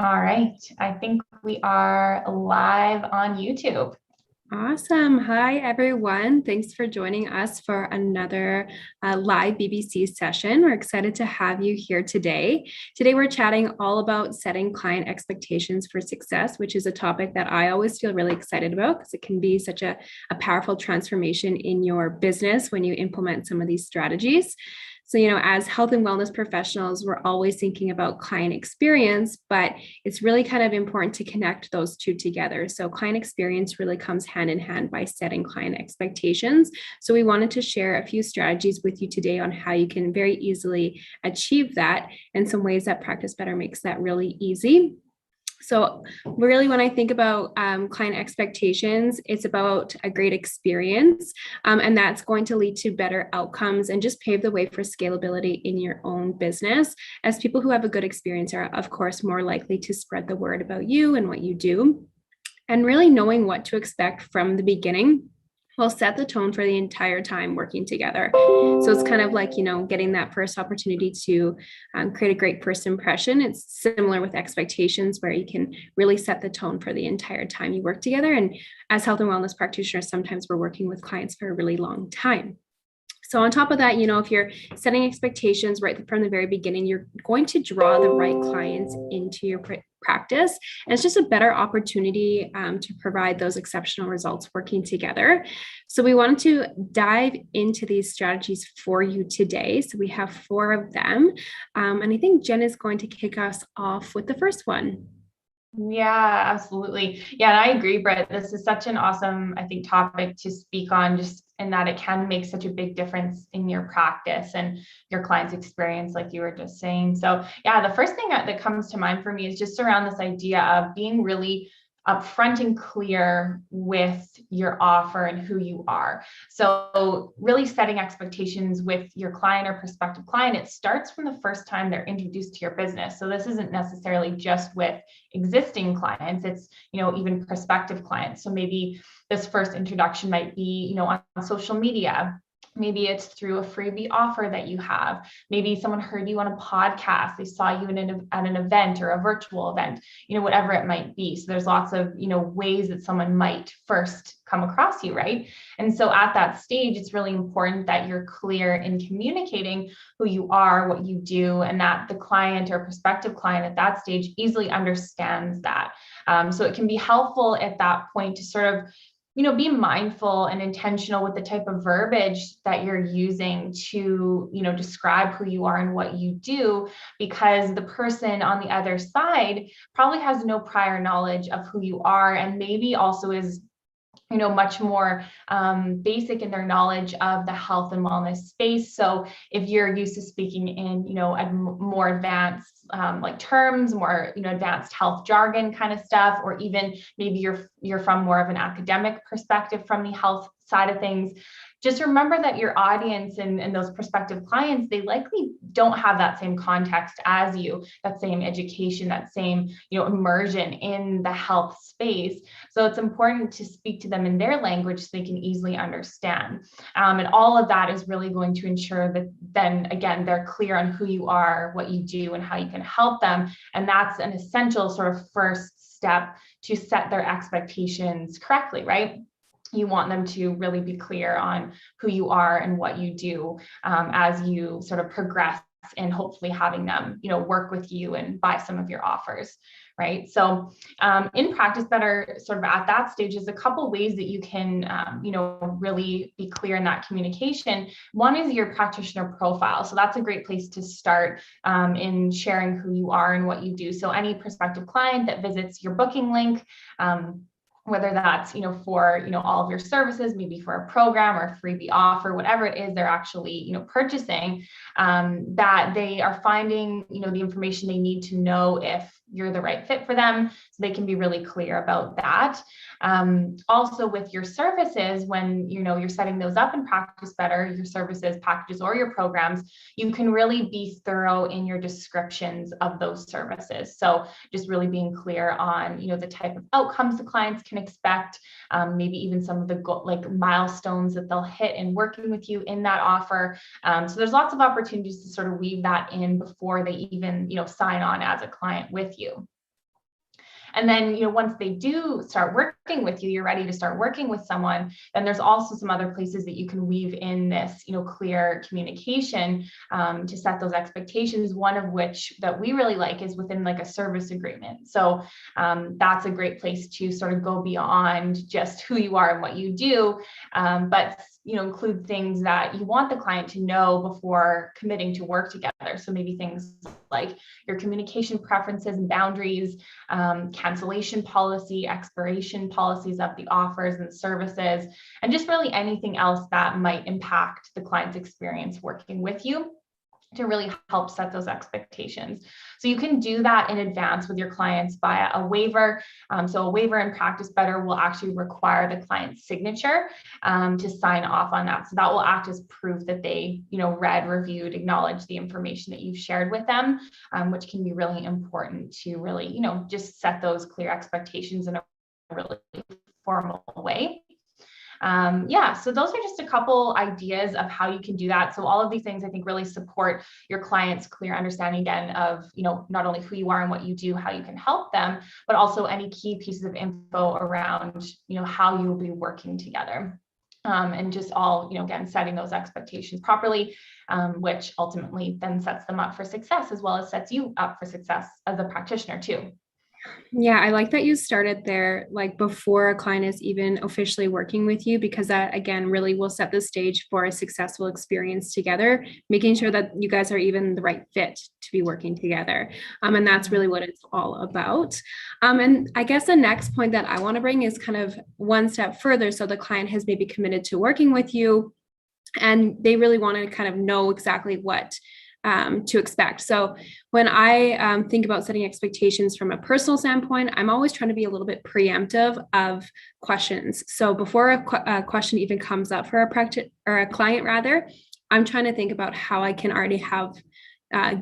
All right. I think we are live on YouTube. Awesome. Hi, everyone. Thanks for joining us for another live BBC session. We're excited to have you here today. Today, we're chatting all about setting client expectations for success, which is a topic that I always feel really excited about because it can be such a powerful transformation in your business when you implement some of these strategies. So, as health and wellness professionals, we're always thinking about client experience, but it's really kind of important to connect those two together. So, client experience really comes hand in hand by setting client expectations. So, we wanted to share a few strategies with you today on how you can very easily achieve that and some ways that Practice Better makes that really easy. So really, when I think about client expectations, it's about a great experience, and that's going to lead to better outcomes and just pave the way for scalability in your own business, as people who have a good experience are, of course, more likely to spread the word about you and what you do. And really knowing what to expect from the beginning will set the tone for the entire time working together. So it's kind of like, getting that first opportunity to create a great first impression. It's similar with expectations, where you can really set the tone for the entire time you work together. And as health and wellness practitioners, sometimes we're working with clients for a really long time. So on top of that, if you're setting expectations right from the very beginning, you're going to draw the right clients into your practice. And it's just a better opportunity to provide those exceptional results working together. So we wanted to dive into these strategies for you today. So we have 4 of them. And I think Jen is going to kick us off with the first one. Yeah, absolutely. Yeah, and I agree, Britt. This is such an awesome, I think, topic to speak on, just in that it can make such a big difference in your practice and your client's experience, like you were just saying. So yeah, the first thing that comes to mind for me is just around this idea of being really upfront and clear with your offer and who you are. So really setting expectations with your client or prospective client, it starts from the first time they're introduced to your business. So this isn't necessarily just with existing clients, it's, even prospective clients. So maybe this first introduction might be, on social media. Maybe it's through a freebie offer that you have. Maybe someone heard you on a podcast. They saw you at an event or a virtual event, whatever it might be. So there's lots of, ways that someone might first come across you, right? And so at that stage, it's really important that you're clear in communicating who you are, what you do, and that the client or prospective client at that stage easily understands that. So it can be helpful at that point to sort of be mindful and intentional with the type of verbiage that you're using to, describe who you are and what you do, because the person on the other side probably has no prior knowledge of who you are, and maybe also is much more basic in their knowledge of the health and wellness space. So if you're used to speaking in, more advanced like terms, more, advanced health jargon kind of stuff, or even maybe you're from more of an academic perspective from the health side of things, just remember that your audience and those prospective clients, they likely don't have that same context as you, that same education, that same, immersion in the health space. So it's important to speak to them in their language so they can easily understand. And all of that is really going to ensure that then again, they're clear on who you are, what you do, and how you can help them. And that's an essential sort of first step to set their expectations correctly, right? You want them to really be clear on who you are and what you do as you sort of progress in hopefully having them, work with you and buy some of your offers, right? So in Practice Better, sort of at that stage, is a couple ways that you can, really be clear in that communication. One is your practitioner profile. So that's a great place to start in sharing who you are and what you do. So any prospective client that visits your booking link, whether that's, for, all of your services, maybe for a program or a freebie offer, whatever it is they're actually, purchasing, that they are finding, the information they need to know if you're the right fit for them, so they can be really clear about that. Also with your services, when, you're setting those up in Practice Better, your services, packages, or your programs, you can really be thorough in your descriptions of those services. So just really being clear on, the type of outcomes the clients can expect, maybe even some of the milestones that they'll hit in working with you in that offer. So there's lots of opportunities to sort of weave that in before they even, sign on as a client with you. And then, once they do start working with you, you're ready to start working with someone, then there's also some other places that you can weave in this, clear communication to set those expectations. One of which that we really like is within like a service agreement. So that's a great place to sort of go beyond just who you are and what you do, but include things that you want the client to know before committing to work together. So maybe things like your communication preferences and boundaries, cancellation policy, expiration policies of the offers and services, and just really anything else that might impact the client's experience working with you, to really help set those expectations. So you can do that in advance with your clients via a waiver. So a waiver in Practice Better will actually require the client's signature to sign off on that. So that will act as proof that they, read, reviewed, acknowledged the information that you've shared with them, which can be really important to really, just set those clear expectations in a really formal way. So those are just a couple ideas of how you can do that. So all of these things I think really support your client's clear understanding again of, not only who you are and what you do, how you can help them, but also any key pieces of info around, how you will be working together. And just all, again, setting those expectations properly, which ultimately then sets them up for success, as well as sets you up for success as a practitioner too. Yeah, I like that you started there, like before a client is even officially working with you, because that again really will set the stage for a successful experience together, making sure that you guys are even the right fit to be working together. And that's really what it's all about. And I guess the next point that I want to bring is kind of one step further. So the client has maybe committed to working with you, and they really want to kind of know exactly what to expect. So when I think about setting expectations from a personal standpoint, I'm always trying to be a little bit preemptive of questions. So before a question even comes up for a client rather, I'm trying to think about how I can already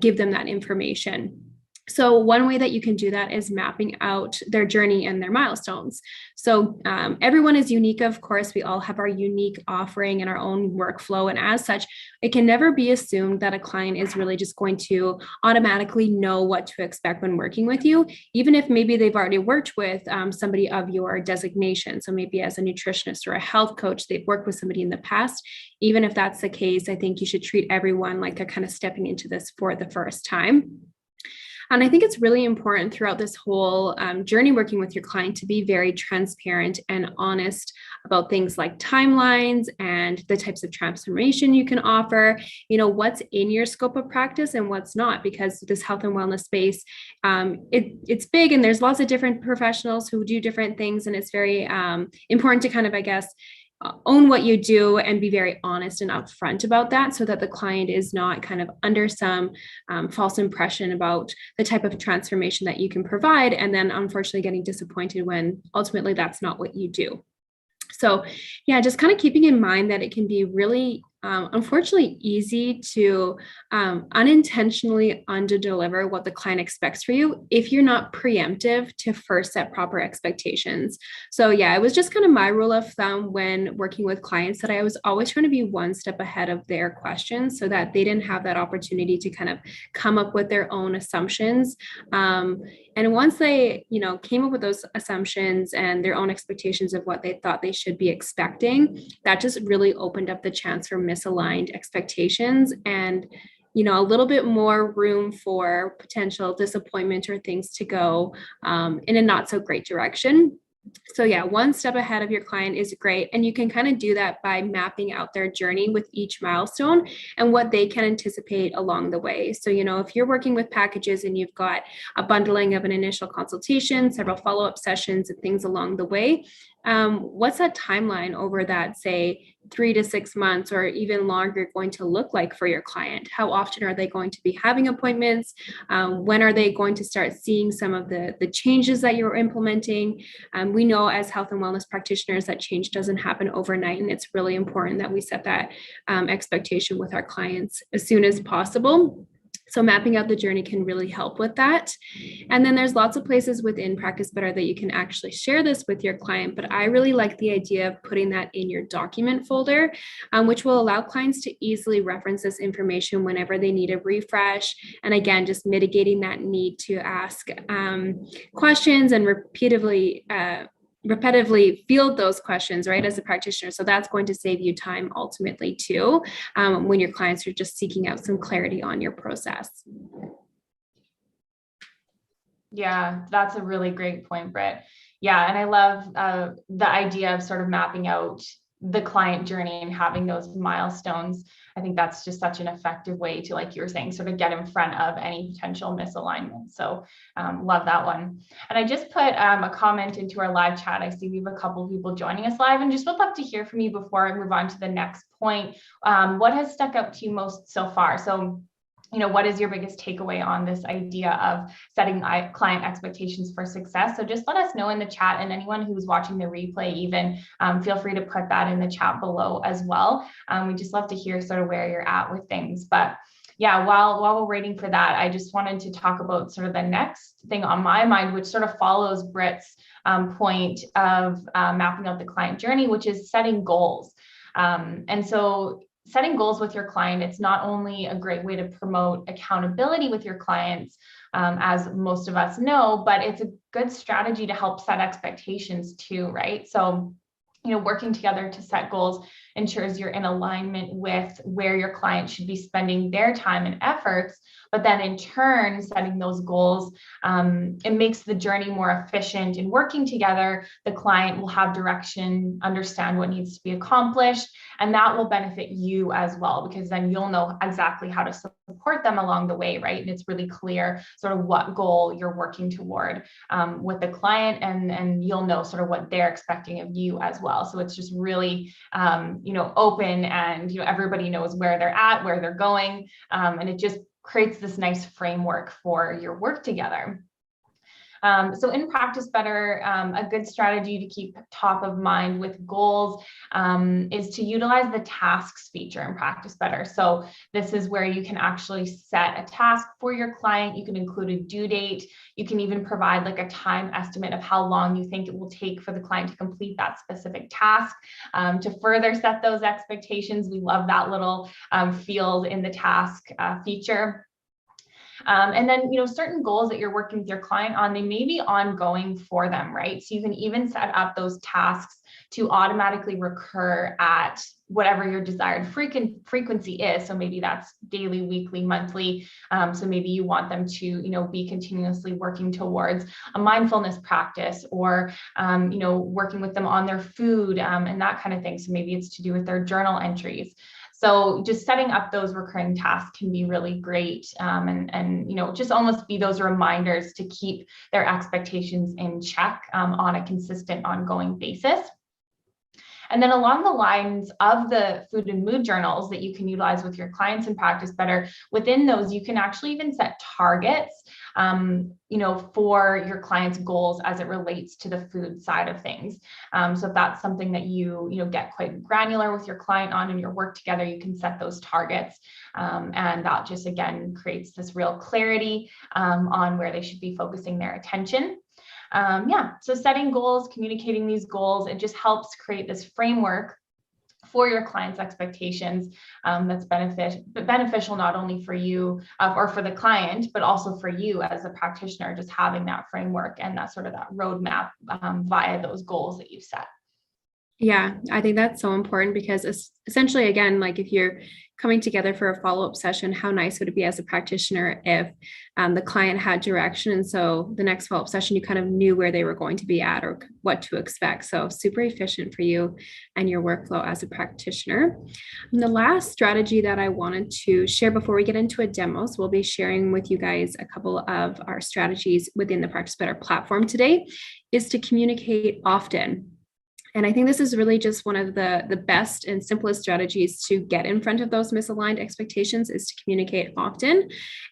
give them that information. So one way that you can do that is mapping out their journey and their milestones. So everyone is unique, of course. We all have our unique offering and our own workflow. And as such, it can never be assumed that a client is really just going to automatically know what to expect when working with you, even if maybe they've already worked with somebody of your designation. So maybe as a nutritionist or a health coach, they've worked with somebody in the past. Even if that's the case, I think you should treat everyone like they're kind of stepping into this for the first time. And I think it's really important throughout this whole journey working with your client to be very transparent and honest about things like timelines and the types of transformation you can offer, what's in your scope of practice and what's not, because this health and wellness space, it's big and there's lots of different professionals who do different things. And it's very important to kind of, I guess, own what you do and be very honest and upfront about that, so that the client is not kind of under some false impression about the type of transformation that you can provide, and then unfortunately getting disappointed when ultimately that's not what you do. So yeah, just kind of keeping in mind that it can be really unfortunately easy to unintentionally underdeliver what the client expects for you if you're not preemptive to first set proper expectations. So yeah, it was just kind of my rule of thumb when working with clients that I was always trying to be one step ahead of their questions so that they didn't have that opportunity to kind of come up with their own assumptions. And once they, came up with those assumptions and their own expectations of what they thought they should be expecting, that just really opened up the chance for misaligned expectations and, a little bit more room for potential disappointment or things to go in a not so great direction. So yeah, one step ahead of your client is great. And you can kind of do that by mapping out their journey with each milestone and what they can anticipate along the way. So, if you're working with packages and you've got a bundling of an initial consultation, several follow-up sessions and things along the way, what's that timeline over that, say, 3 to 6 months or even longer going to look like for your client? How often are they going to be having appointments? When are they going to start seeing some of the changes that you're implementing? We know as health and wellness practitioners that change doesn't happen overnight, and it's really important that we set that expectation with our clients as soon as possible. So mapping out the journey can really help with that. And then there's lots of places within Practice Better that you can actually share this with your client, but I really like the idea of putting that in your document folder, which will allow clients to easily reference this information whenever they need a refresh. And again, just mitigating that need to ask questions and repetitively field those questions, right, as a practitioner. So that's going to save you time ultimately too, when your clients are just seeking out some clarity on your process. Yeah, that's a really great point, Britt. Yeah, and I love the idea of sort of mapping out the client journey and having those milestones. I think that's just such an effective way to, like you were saying, sort of get in front of any potential misalignment. So love that one. And I just put a comment into our live chat. I see we have a couple of people joining us live, and just would love to hear from you before I move on to the next point. What has stuck out to you most so far? So what is your biggest takeaway on this idea of setting client expectations for success? So just let us know in the chat, and anyone who's watching the replay even, feel free to put that in the chat below as well. We just love to hear sort of where you're at with things. But yeah, while we're waiting for that, I just wanted to talk about sort of the next thing on my mind, which sort of follows Britt's point of mapping out the client journey, which is setting goals. And so setting goals with your client, it's not only a great way to promote accountability with your clients, as most of us know, but it's a good strategy to help set expectations too, right? So, working together to set goals ensures you're in alignment with where your client should be spending their time and efforts. But then in turn, setting those goals, it makes the journey more efficient. In working together, the client will have direction, understand what needs to be accomplished, and that will benefit you as well, because then you'll know exactly how to support them along the way, right? And it's really clear sort of what goal you're working toward with the client, and you'll know sort of what they're expecting of you as well. So it's just really, open, and, everybody knows where they're at, where they're going, and it just creates this nice framework for your work together. So in Practice Better, a good strategy to keep top of mind with goals is to utilize the tasks feature in Practice Better. So this is where you can actually set a task for your client. You can include a due date. You can even provide like a time estimate of how long you think it will take for the client to complete that specific task. To further set those expectations, we love that little field in the task feature. And then, certain goals that you're working with your client on, they may be ongoing for them, right? So you can even set up those tasks to automatically recur at whatever your desired frequency is. So maybe that's daily, weekly, monthly. So maybe you want them to, be continuously working towards a mindfulness practice, or, working with them on their food and that kind of thing. So maybe it's to do with their journal entries. So just setting up those recurring tasks can be really great, and just almost be those reminders to keep their expectations in check on a consistent, ongoing basis. And then along the lines of the food and mood journals that you can utilize with your clients in Practice Better, within those, you can actually even set targets, for your clients' goals as it relates to the food side of things. So if that's something that you get quite granular with your client on in your work together, you can set those targets. And that just, again, creates this real clarity on where they should be focusing their attention. So setting goals, communicating these goals, it just helps create this framework for your client's expectations that's beneficial not only for you or for the client, but also for you as a practitioner, just having that framework and that sort of that roadmap via those goals that you've set. Yeah, I think that's so important, because essentially, again, like if you're coming together for a follow-up session, how nice would it be as a practitioner if the client had direction? And so the next follow-up session, you kind of knew where they were going to be at or what to expect. So super efficient for you and your workflow as a practitioner. And the last strategy that I wanted to share before we get into a demo, so we'll be sharing with you guys a couple of our strategies within the Practice Better platform today, is to communicate often. And I think this is really just one of the best and simplest strategies to get in front of those misaligned expectations, is to communicate often,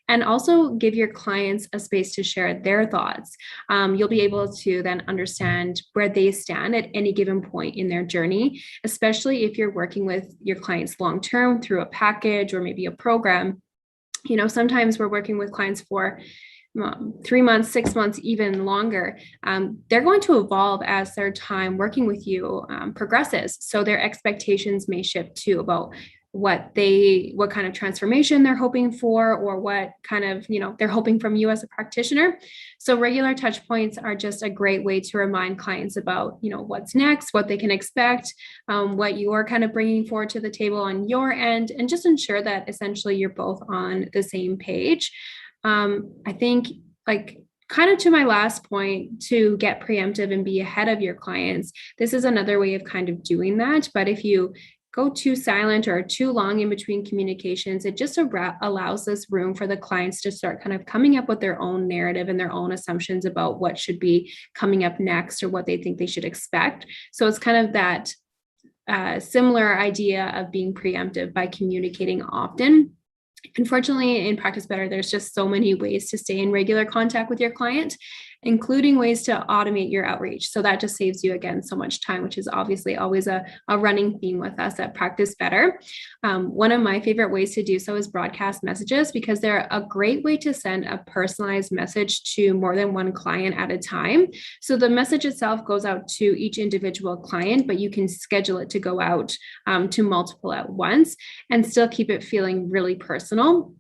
and also give your clients a space to share their thoughts. You'll be able to then understand where they stand at any given point in their journey, especially if you're working with your clients long-term through a package or maybe a program. sometimes we're working with clients for 3 months, 6 months, even longer. They're going to evolve as their time working with you progresses. So their expectations may shift too about what kind of transformation they're hoping for, or what kind of, they're hoping from you as a practitioner. So regular touch points are just a great way to remind clients about, what's next, what they can expect, what you are kind of bringing forward to the table on your end, and just ensure that essentially you're both on the same page. I think, like, kind of to my last point, to get preemptive and be ahead of your clients, this is another way of kind of doing that. But if you go too silent or too long in between communications, it just allows this room for the clients to start kind of coming up with their own narrative and their own assumptions about what should be coming up next or what they think they should expect. So it's kind of that similar idea of being preemptive by communicating often. Unfortunately, in Practice Better, there's just so many ways to stay in regular contact with your client, including ways to automate your outreach. So that just saves you, again, so much time, which is obviously always a running theme with us at Practice Better. One of my favorite ways to do so is broadcast messages, because they're a great way to send a personalized message to more than one client at a time. So the message itself goes out to each individual client, but you can schedule it to go out to multiple at once and still keep it feeling really personal.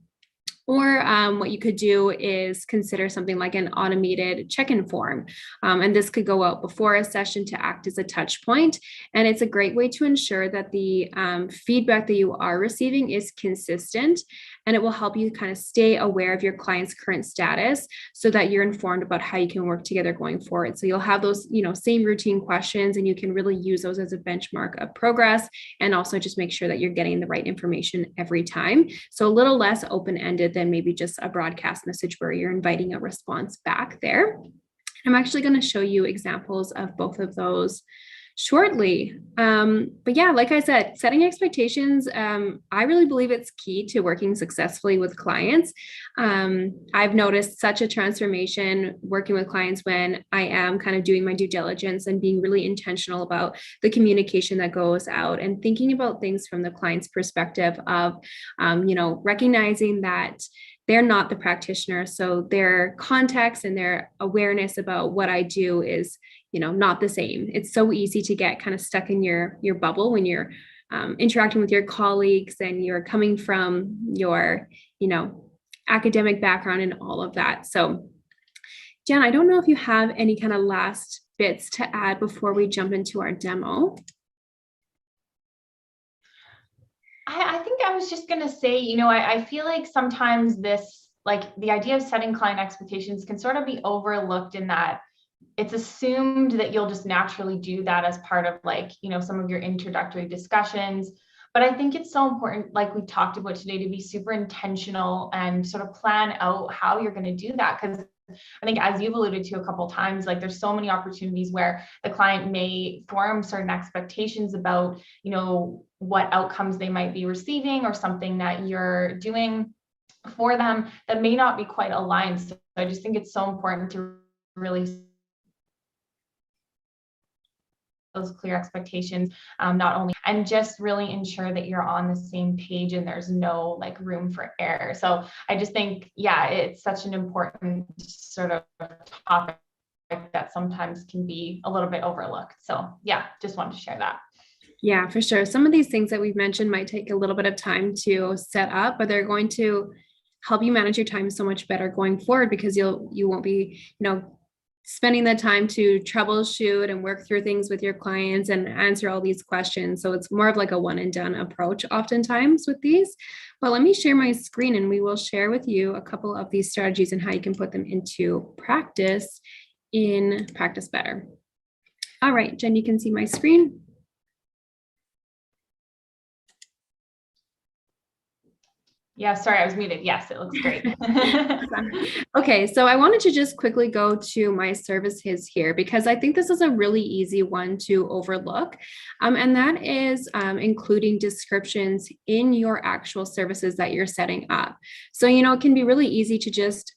Or what you could do is consider something like an automated check-in form. And this could go out before a session to act as a touch point. And it's a great way to ensure that the feedback that you are receiving is consistent, and it will help you kind of stay aware of your client's current status so that you're informed about how you can work together going forward. So you'll have those, same routine questions, and you can really use those as a benchmark of progress, and also just make sure that you're getting the right information every time. So a little less open-ended than maybe just a broadcast message where you're inviting a response back there. I'm actually going to show you examples of both of those shortly. But yeah, like I said, setting expectations, I really believe it's key to working successfully with clients. I've noticed such a transformation working with clients when I am kind of doing my due diligence and being really intentional about the communication that goes out, and thinking about things from the client's perspective of, recognizing that they're not the practitioner. So their context and their awareness about what I do is, not the same. It's so easy to get kind of stuck in your bubble when you're interacting with your colleagues and you're coming from your, academic background and all of that. So Jen, I don't know if you have any kind of last bits to add before we jump into our demo. I think I was just going to say, I feel like sometimes this, like the idea of setting client expectations can sort of be overlooked in that it's assumed that you'll just naturally do that as part of some of your introductory discussions. But I think it's so important, like we talked about today, to be super intentional and sort of plan out how you're going to do that. Because I think, as you've alluded to a couple of times, there's so many opportunities where the client may form certain expectations about, what outcomes they might be receiving, or something that you're doing for them that may not be quite aligned. So I just think it's so important to really those clear expectations, not only, and just really ensure that you're on the same page and there's no room for error. So I just think, it's such an important sort of topic that sometimes can be a little bit overlooked. So just wanted to share that. Yeah, for sure. Some of these things that we've mentioned might take a little bit of time to set up, but they're going to help you manage your time so much better going forward, because you won't be, spending the time to troubleshoot and work through things with your clients and answer all these questions. So it's more of a one and done approach oftentimes with these. But let me share my screen and we will share with you a couple of these strategies and how you can put them into practice in Practice Better. All right, Jen, you can see my screen. Yeah, sorry, I was muted. Yes, it looks great. Okay, so I wanted to just quickly go to my service his here, because I think this is a really easy one to overlook. And that is including descriptions in your actual services that you're setting up. So, it can be really easy to just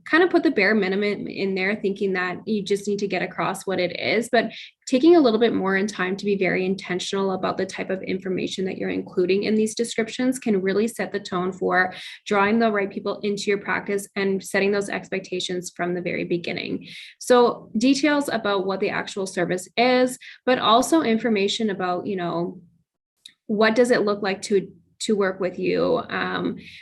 kind of put the bare minimum in there, thinking that you just need to get across what it is, but taking a little bit more in time to be very intentional about the type of information that you're including in these descriptions can really set the tone for drawing the right people into your practice and setting those expectations from the very beginning. So details about what the actual service is, but also information about, what does it look like to work with you?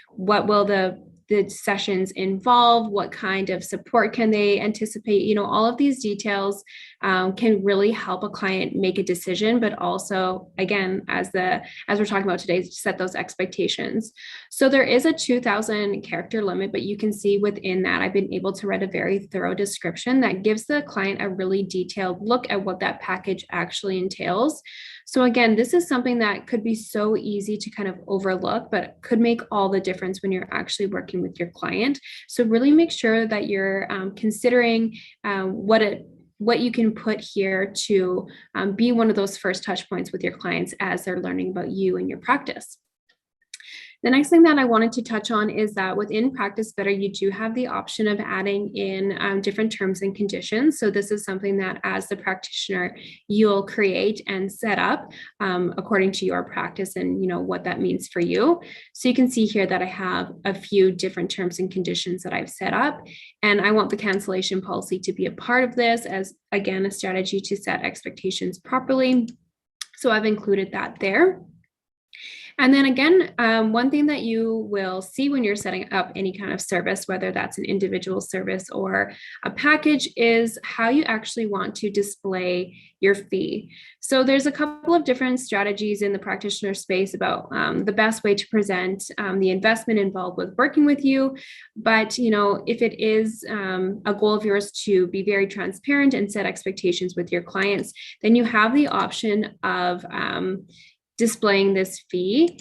What will the sessions involve? What kind of support can they anticipate? All of these details can really help a client make a decision, but also, again, as we're talking about today, set those expectations. So there is a 2,000 character limit, but you can see within that, I've been able to write a very thorough description that gives the client a really detailed look at what that package actually entails. So again, this is something that could be so easy to kind of overlook, but could make all the difference when you're actually working with your client. So really make sure that you're considering what you can put here to be one of those first touch points with your clients as they're learning about you and your practice. The next thing that I wanted to touch on is that within Practice Better, you do have the option of adding in different terms and conditions. So this is something that as the practitioner, you'll create and set up according to your practice and what that means for you. So you can see here that I have a few different terms and conditions that I've set up. And I want the cancellation policy to be a part of this as, again, a strategy to set expectations properly. So I've included that there. And then again, one thing that you will see when you're setting up any kind of service, whether that's an individual service or a package, is how you actually want to display your fee. So there's a couple of different strategies in the practitioner space about the best way to present the investment involved with working with you. But, if it is a goal of yours to be very transparent and set expectations with your clients, then you have the option of displaying this fee,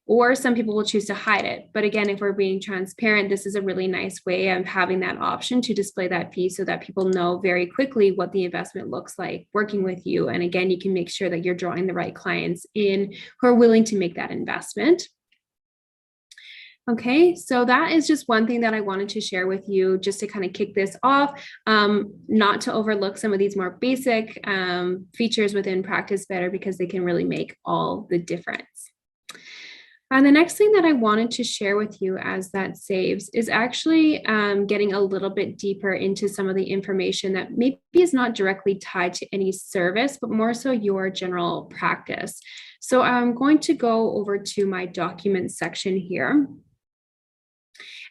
or some people will choose to hide it. But again, if we're being transparent, this is a really nice way of having that option to display that fee so that people know very quickly what the investment looks like working with you. And again, you can make sure that you're drawing the right clients in who are willing to make that investment. Okay, so that is just one thing that I wanted to share with you just to kind of kick this off, not to overlook some of these more basic features within Practice Better because they can really make all the difference. And the next thing that I wanted to share with you as that saves is actually getting a little bit deeper into some of the information that maybe is not directly tied to any service, but more so your general practice. So I'm going to go over to my documents section here.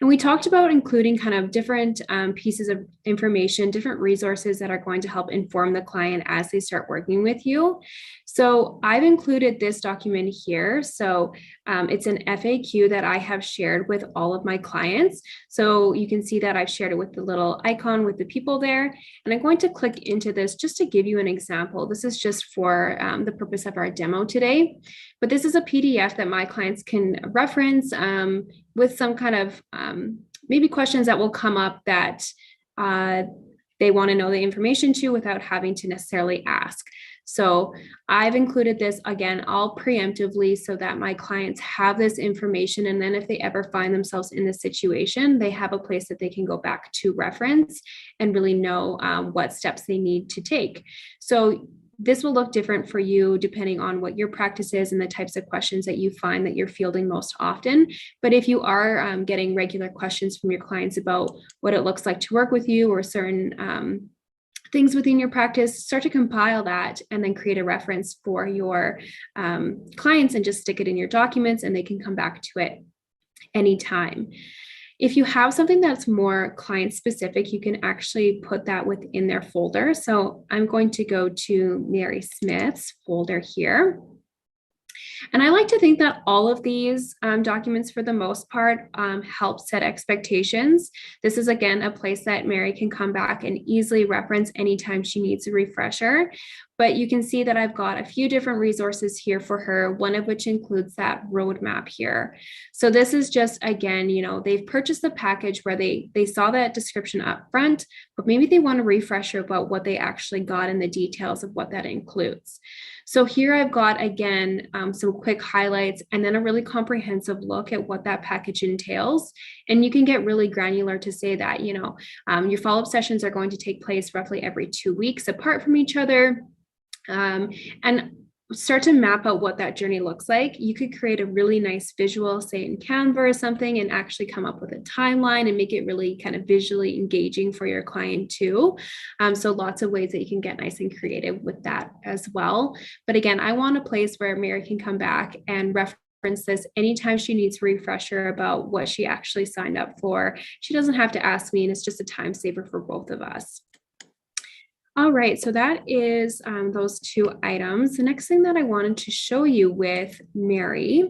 And we talked about including kind of different pieces of information, different resources that are going to help inform the client as they start working with you. So I've included this document here. So it's an FAQ that I have shared with all of my clients. So you can see that I've shared it with the little icon with the people there. And I'm going to click into this just to give you an example. This is just for the purpose of our demo today. But this is a PDF that my clients can reference with some kind of maybe questions that will come up that they want to know the information to without having to necessarily ask. So I've included this again, all preemptively so that my clients have this information. And then if they ever find themselves in this situation, they have a place that they can go back to reference and really know what steps they need to take. So this will look different for you depending on what your practice is and the types of questions that you find that you're fielding most often. But if you are getting regular questions from your clients about what it looks like to work with you or certain things within your practice, start to compile that and then create a reference for your clients and just stick it in your documents and they can come back to it anytime. If you have something that's more client specific, you can actually put that within their folder. So I'm going to go to Mary Smith's folder here. And I like to think that all of these documents, for the most part, help set expectations. This is, again, a place that Mary can come back and easily reference anytime she needs a refresher. but you can see that I've got a few different resources here for her, one of which includes that roadmap here. So this is just, again, they've purchased the package where they saw that description up front, but maybe they want a refresher about what they actually got and the details of what that includes. So here I've got, again, some quick highlights and then a really comprehensive look at what that package entails. And you can get really granular to say that, your follow-up sessions are going to take place roughly every 2 weeks apart from each other. And start to map out what that journey looks like. You could create a really nice visual, say in Canva or something, and actually come up with a timeline and make it really kind of visually engaging for your client too. So lots of ways that you can get nice and creative with that as well. But again, I want a place where Mary can come back and reference this anytime she needs a refresher about what she actually signed up for. She doesn't have to ask me, and it's just a time saver for both of us. All right, so that is those 2 items. The next thing that I wanted to show you with Mary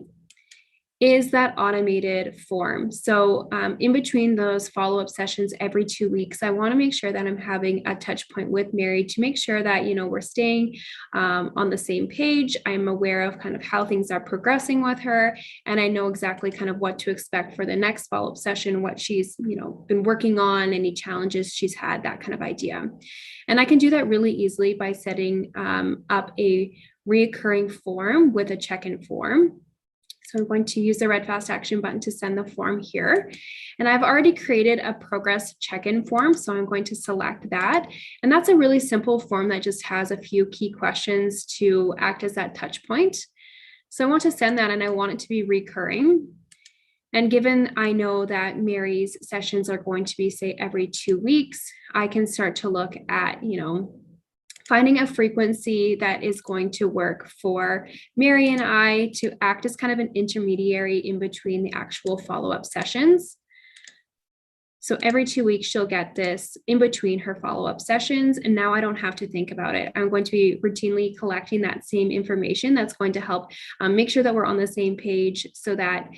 is that automated form. So in between those follow-up sessions every 2 weeks, I want to make sure that I'm having a touch point with Mary to make sure that, we're staying on the same page. I'm aware of kind of how things are progressing with her, and I know exactly kind of what to expect for the next follow-up session, what she's, been working on, any challenges she's had, that kind of idea. And I can do that really easily by setting up a reoccurring form with a check-in form. So I'm going to use the red fast action button to send the form here. And I've already created a progress check-in form. So I'm going to select that. And that's a really simple form that just has a few key questions to act as that touch point. So I want to send that, and I want it to be recurring. And given I know that Mary's sessions are going to be, say, every 2 weeks, I can start to look at, finding a frequency that is going to work for Mary and I to act as kind of an intermediary in between the actual follow-up sessions. So every 2 weeks, she'll get this in between her follow-up sessions. And now I don't have to think about it. I'm going to be routinely collecting that same information that's going to help make sure that we're on the same page, so that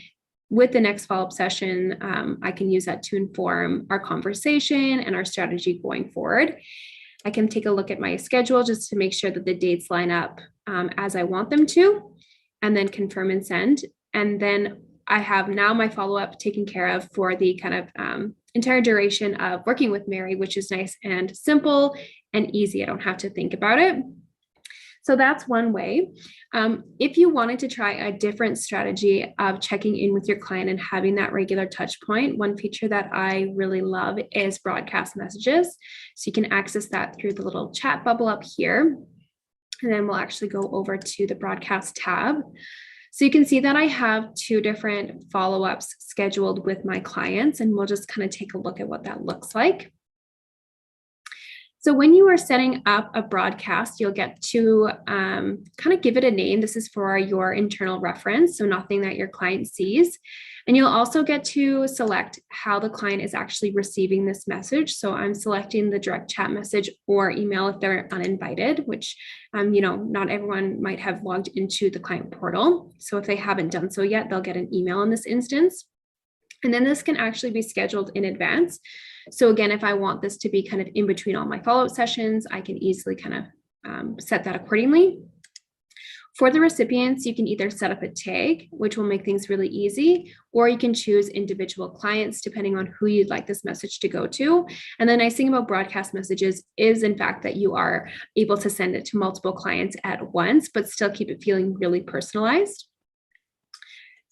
with the next follow-up session, I can use that to inform our conversation and our strategy going forward. I can take a look at my schedule just to make sure that the dates line up as I want them to, and then confirm and send. And then I have now my follow-up taken care of for the kind of entire duration of working with Mary, which is nice and simple and easy. I don't have to think about it. So that's one way. If you wanted to try a different strategy of checking in with your client and having that regular touch point, one feature that I really love is broadcast messages. So you can access that through the little chat bubble up here. And then we'll actually go over to the broadcast tab. So you can see that I have 2 different follow-ups scheduled with my clients, and we'll just kind of take a look at what that looks like. So when you are setting up a broadcast, you'll get to kind of give it a name. This is for your internal reference, so nothing that your client sees. And you'll also get to select how the client is actually receiving this message. So I'm selecting the direct chat message or email if they're uninvited, which, not everyone might have logged into the client portal. So if they haven't done so yet, they'll get an email in this instance. And then this can actually be scheduled in advance. So again, if I want this to be kind of in between all my follow-up sessions, I can easily kind of set that accordingly. For the recipients, you can either set up a tag, which will make things really easy, or you can choose individual clients depending on who you'd like this message to go to. And the nice thing about broadcast messages is, in fact, that you are able to send it to multiple clients at once, but still keep it feeling really personalized.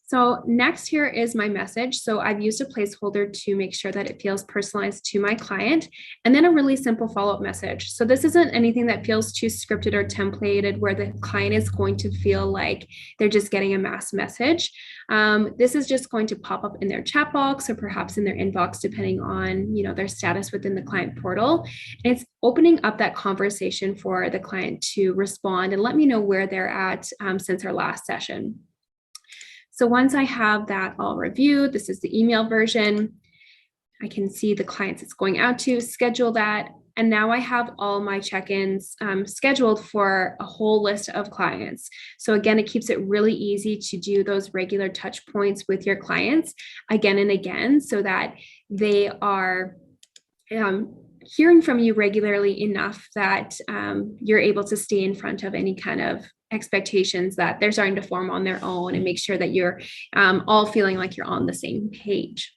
So next here is my message. So I've used a placeholder to make sure that it feels personalized to my client, and then a really simple follow-up message. So this isn't anything that feels too scripted or templated where the client is going to feel like they're just getting a mass message. This is just going to pop up in their chat box or perhaps in their inbox, depending on their status within the client portal. And it's opening up that conversation for the client to respond and let me know where they're at since our last session. So once I have that all reviewed, this is the email version. I can see the clients it's going out to, schedule that. And now I have all my check-ins scheduled for a whole list of clients. So again, it keeps it really easy to do those regular touch points with your clients again and again, so that they are hearing from you regularly enough that you're able to stay in front of any kind of expectations that they're starting to form on their own, and make sure that you're all feeling like you're on the same page.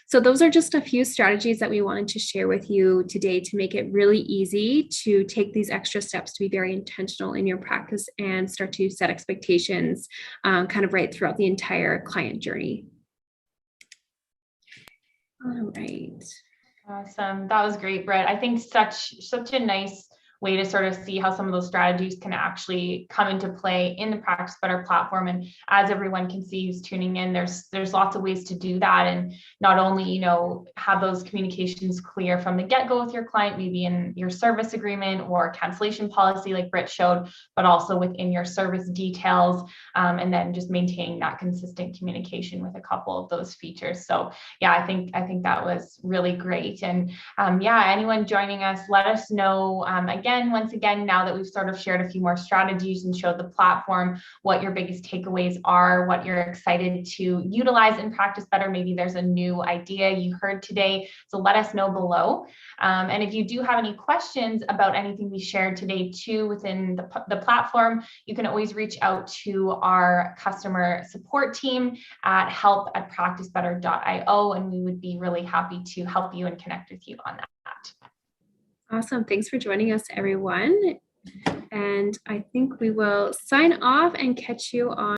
So those are just a few strategies that we wanted to share with you today to make it really easy to take these extra steps to be very intentional in your practice and start to set expectations kind of right throughout the entire client journey. All right. Awesome. That was great, Britt. I think such a nice way to sort of see how some of those strategies can actually come into play in the Practice Better platform. And as everyone can see who's tuning in, there's lots of ways to do that. And not only, you know, have those communications clear from the get-go with your client, maybe in your service agreement or cancellation policy like Britt showed, but also within your service details, and then just maintaining that consistent communication with a couple of those features. So yeah, I think that was really great. And yeah, anyone joining us, let us know once again, now that we've sort of shared a few more strategies and showed the platform, what your biggest takeaways are, what you're excited to utilize in Practice Better. Maybe there's a new idea you heard today, so let us know below. And if you do have any questions about anything we shared today too within the platform, you can always reach out to our customer support team at help@practicebetter.io, and we would be really happy to help you and connect with you on that. Awesome. Thanks for joining us, everyone. And I think we will sign off and catch you on